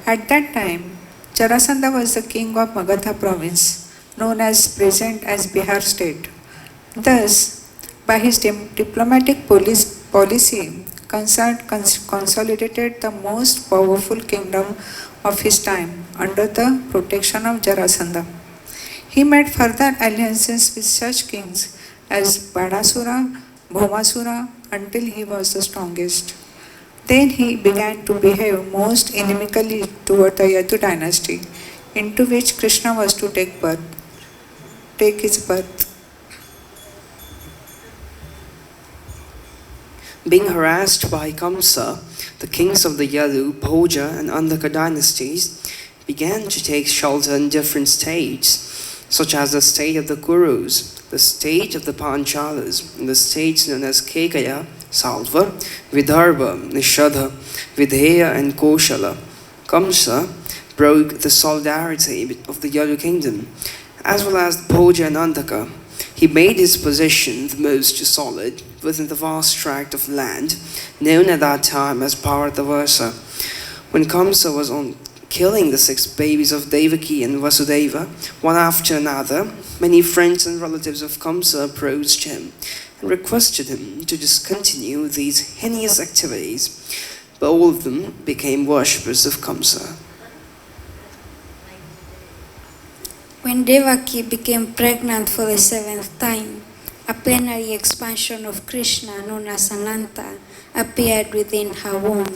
S5: At that time, Jarasandha was the king of Magadha province, known as present as Bihar state. Thus, by his diplomatic policy, Kansa consolidated the most powerful kingdom of his time under the protection of Jarasandha. He made further alliances with such kings as Badasura, Bhomasura until he was the strongest. Then he began to behave most inimically toward the Yadu dynasty, into which Krishna was to take his birth.
S6: Being harassed by Kamsa, the kings of the Yadu, Bhoja and Andhaka dynasties began to take shelter in different states, such as the state of the Kurus, the state of the Panchalas, and the states known as Kekaya, Salva, Vidarbha, Nishadha, Vidheya and Koshala. Kamsa broke the solidarity of the Yadu kingdom, as well as Bhoja and Andhaka. He made his position the most solid within the vast tract of land known at that time as Bharatavarsha. When Kamsa was on killing the 6 babies of Devaki and Vasudeva, one after another, many friends and relatives of Kamsa approached him and requested him to discontinue these heinous activities, but all of them became worshippers of Kamsa.
S7: When Devaki became pregnant for the 7th time, a plenary expansion of Krishna known as Ananta appeared within her womb.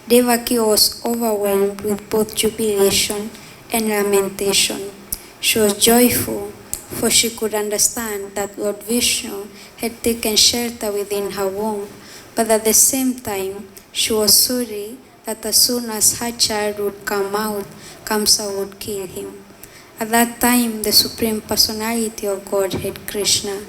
S7: Devaki was overwhelmed with both jubilation and lamentation. She was joyful, for she could understand that Lord Vishnu had taken shelter within her womb, but at the same time, she was sorry that as soon as her child would come out, Kamsa would kill him. At that time, the Supreme Personality of Godhead, Krishna,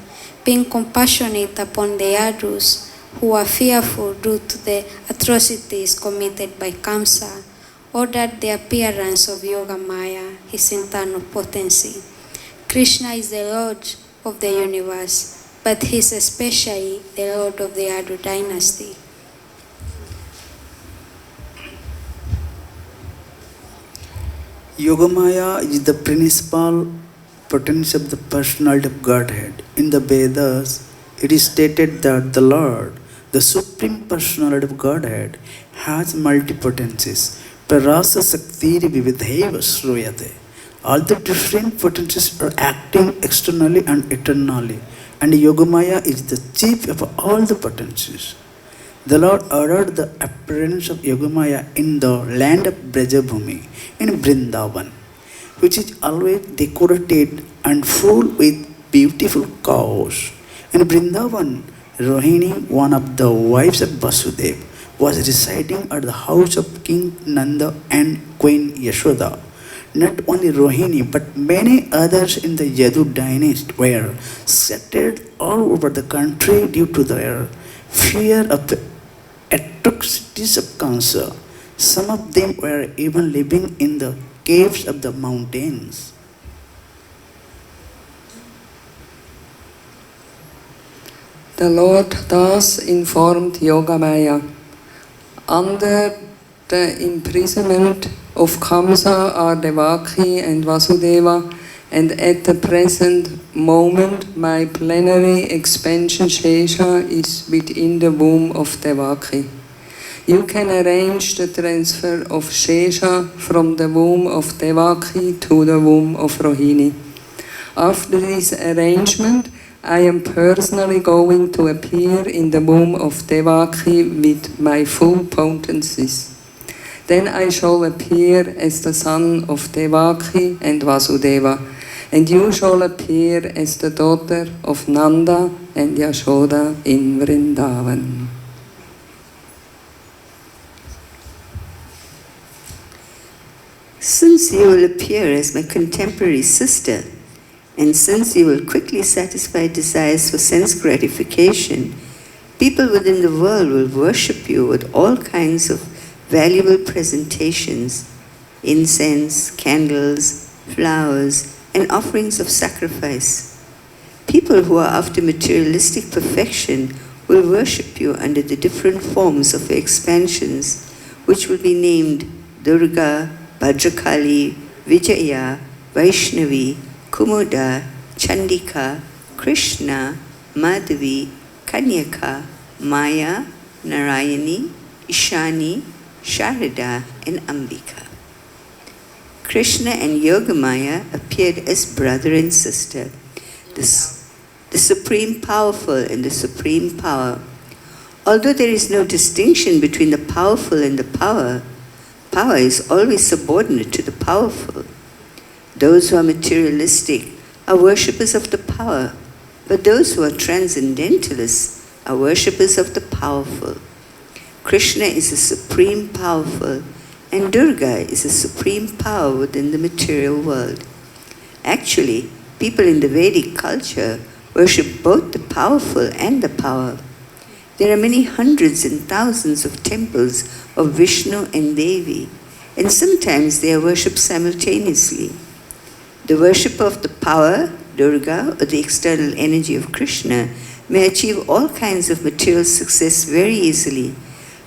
S7: being compassionate upon the Yadus who were fearful due to the atrocities committed by Kamsa, ordered the appearance of Yogamaya, his internal potency. Krishna is the Lord of the universe, but he is especially the Lord of the Yadu dynasty.
S8: Yogamaya is the principal potency of the personality of Godhead. In the Vedas, it is stated that the Lord, the Supreme Personality of Godhead, has multipotencies. Parasa Saktiri Vividheva Shruyate. All the different potencies are acting externally and eternally, and Yogamaya is the chief of all the potencies. The Lord ordered the appearance of Yogamaya in the land of Brajabhumi, in Vrindavan, which is always decorated and full with beautiful cows. In Vrindavan, Rohini, one of the wives of Vasudeva, was residing at the house of King Nanda and Queen Yashoda. Not only Rohini, but many others in the Yadu dynasty were scattered all over the country due to their fear of the atrocities of Kamsa. Some of them were even living in the caves of the mountains.
S9: The Lord thus informed Yogamaya. Under the imprisonment of Kamsa are Devaki and Vasudeva, and at the present moment my plenary expansion Shesha is within the womb of Devaki. You can arrange the transfer of Shesha from the womb of Devaki to the womb of Rohini. After this arrangement, I am personally going to appear in the womb of Devaki with my full potencies. Then I shall appear as the son of Devaki and Vasudeva, and you shall appear as the daughter of Nanda and Yashoda in Vrindavan.
S10: Since you will appear as my contemporary sister, and since you will quickly satisfy desires for sense gratification, people within the world will worship you with all kinds of valuable presentations, incense, candles, flowers, and offerings of sacrifice. People who are after materialistic perfection will worship you under the different forms of your expansions, which will be named Durga, Bhadrakali, Vijaya, Vaishnavi, Kumuda, Chandika, Krishna, Madhavi, Kanyaka, Maya, Narayani, Ishani, Sharada, and Ambika. Krishna and Yogamaya appeared as brother and sister, the supreme powerful and the supreme power. Although there is no distinction between the powerful and the power, power is always subordinate to the powerful. Those who are materialistic are worshippers of the power, but those who are transcendentalists are worshippers of the powerful. Krishna is the supreme powerful, and Durga is the supreme power within the material world. Actually, people in the Vedic culture worship both the powerful and the power. There are many hundreds and thousands of temples of Vishnu and Devi, and sometimes they are worshipped simultaneously. The worship of the power, Durga, or the external energy of Krishna, may achieve all kinds of material success very easily,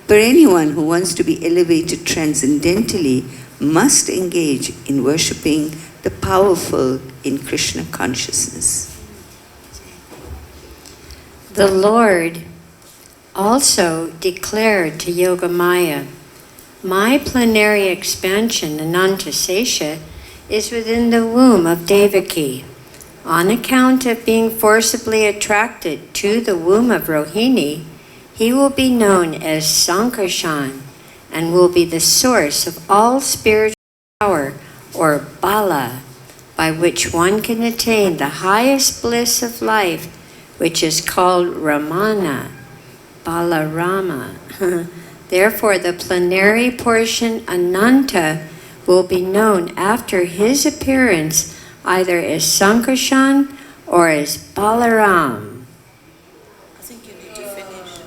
S10: but anyone who wants to be elevated transcendentally must engage in worshipping the powerful in Krishna consciousness.
S1: The Lord also declared to Yogamaya, my plenary expansion, Anantasesha, is within the womb of Devaki. On account of being forcibly attracted to the womb of Rohini, he will be known as Sankarshan and will be the source of all spiritual power, or Bala, by which one can attain the highest bliss of life, which is called Ramana, Balarama. Therefore, the plenary portion Ananta will be known after his appearance either as Sankarshan or as Balaram.
S2: I think you need to finish.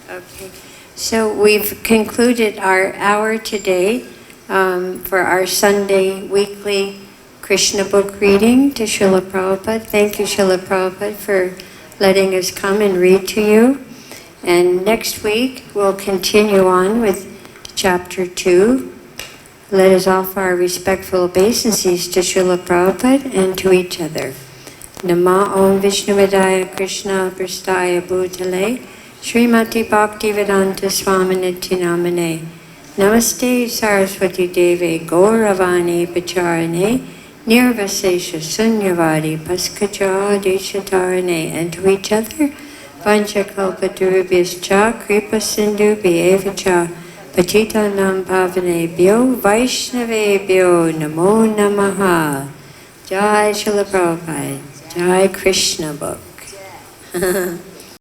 S1: Okay, so we've concluded our hour today for our Sunday weekly Krishna book reading to Srila Prabhupada. Thank you, Srila Prabhupada, for letting us come and read to you. And next week we'll continue on with Chapter 2. Let us offer our respectful obeisances to Srila Prabhupada and to each other. Nama Om Vishnuvedaya Krishna Prastaya Bhutale Srimati Bhakti-Vedanta Swaminiti Namane Namaste Saraswati Deve Gauravani Pacharane Nirvasesha Sunyavadi Paskaja Deshatarane. And to each other, Vanchakalpatarubhyascha Kripa Sindhu Bhyevacha Patitanam Pavanebhyo Vaishnavebhyo Namo Namaha. Jai Srila Prabhupada. Jai Krishna Book.